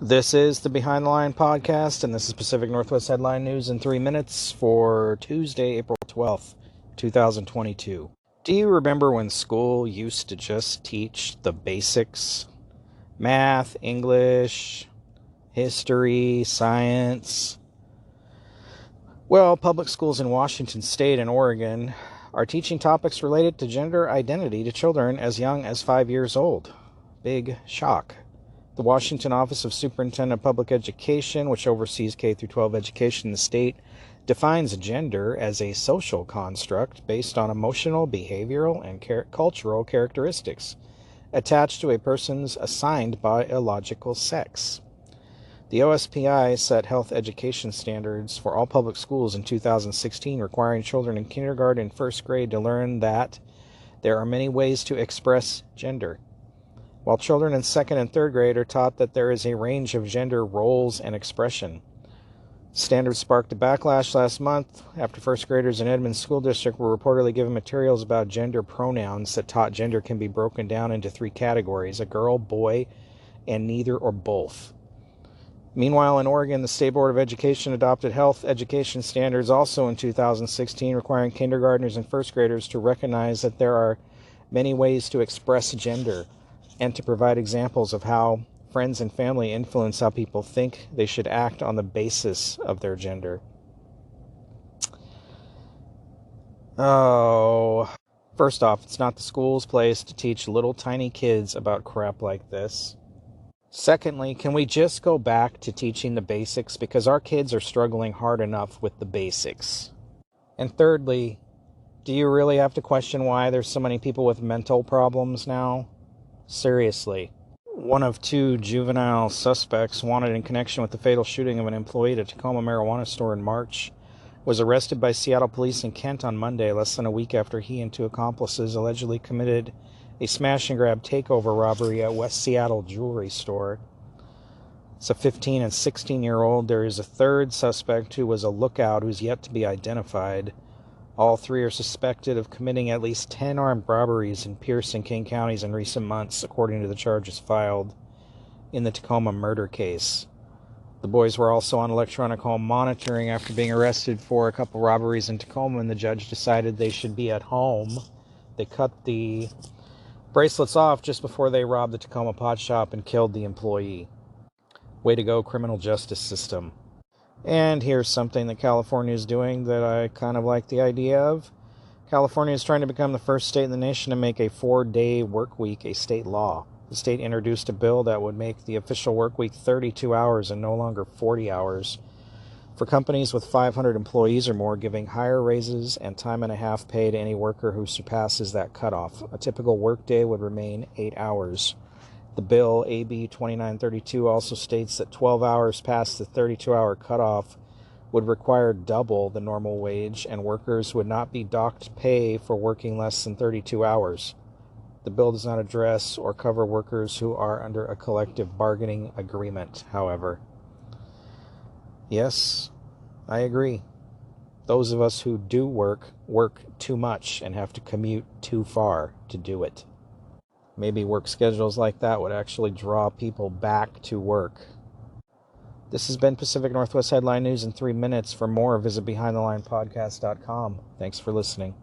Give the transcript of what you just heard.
This is the Behind the Line podcast, and this is Pacific Northwest Headline News in 3 minutes for Tuesday, April 12th, 2022. Do you remember when school used to just teach the basics? Math, English, history, science. Well, public schools in Washington State and Oregon are teaching topics related to gender identity to children as young as 5 years old. Big shock. The Washington Office of Superintendent of Public Education, which oversees K-12 education in the state, defines gender as a social construct based on emotional, behavioral, and cultural characteristics attached to a person's assigned biological sex. The OSPI set health education standards for all public schools in 2016, requiring children in kindergarten and first grade to learn that there are many ways to express gender, while children in second and third grade are taught that there is a range of gender roles and expression. Standards sparked a backlash last month after first graders in Edmonds School District were reportedly given materials about gender pronouns that taught gender can be broken down into three categories: a girl, boy, and neither or both. Meanwhile, in Oregon, the State Board of Education adopted health education standards also in 2016, requiring kindergartners and first graders to recognize that there are many ways to express gender, and to provide examples of how friends and family influence how people think they should act on the basis of their gender. First off, it's not the school's place to teach little tiny kids about crap like this. Secondly, can we just go back to teaching the basics, because our kids are struggling hard enough with the basics? And thirdly, do you really have to question why there's so many people with mental problems now? Seriously. One of two juvenile suspects wanted in connection with the fatal shooting of an employee at a Tacoma marijuana store in March was arrested by Seattle police in Kent on Monday, less than a week after he and two accomplices allegedly committed a smash-and-grab takeover robbery at West Seattle jewelry store. It's a 15 and 16-year-old. There is a third suspect who was a lookout who's yet to be identified. All three are suspected of committing at least 10 armed robberies in Pierce and King counties in recent months, according to the charges filed in the Tacoma murder case. The boys were also on electronic home monitoring after being arrested for a couple robberies in Tacoma, and the judge decided they should be at home. They cut the bracelets off just before they robbed the Tacoma pot shop and killed the employee. Way to go, criminal justice system. And here's something that California is doing that I kind of like the idea of. California is trying to become the first state in the nation to make a 4-day work week a state law. The state introduced a bill that would make the official work week 32 hours and no longer 40 hours. For companies with 500 employees or more, giving higher raises and time and a half pay to any worker who surpasses that cutoff. A typical workday would remain 8 hours. The bill, AB 2932, also states that 12 hours past the 32-hour cutoff would require double the normal wage, and workers would not be docked pay for working less than 32 hours. The bill does not address or cover workers who are under a collective bargaining agreement, however. Yes, I agree. Those of us who do work too much and have to commute too far to do it. Maybe work schedules like that would actually draw people back to work. This has been Pacific Northwest Headline News in 3 minutes. For more, visit BehindTheLinePodcast.com. Thanks for listening.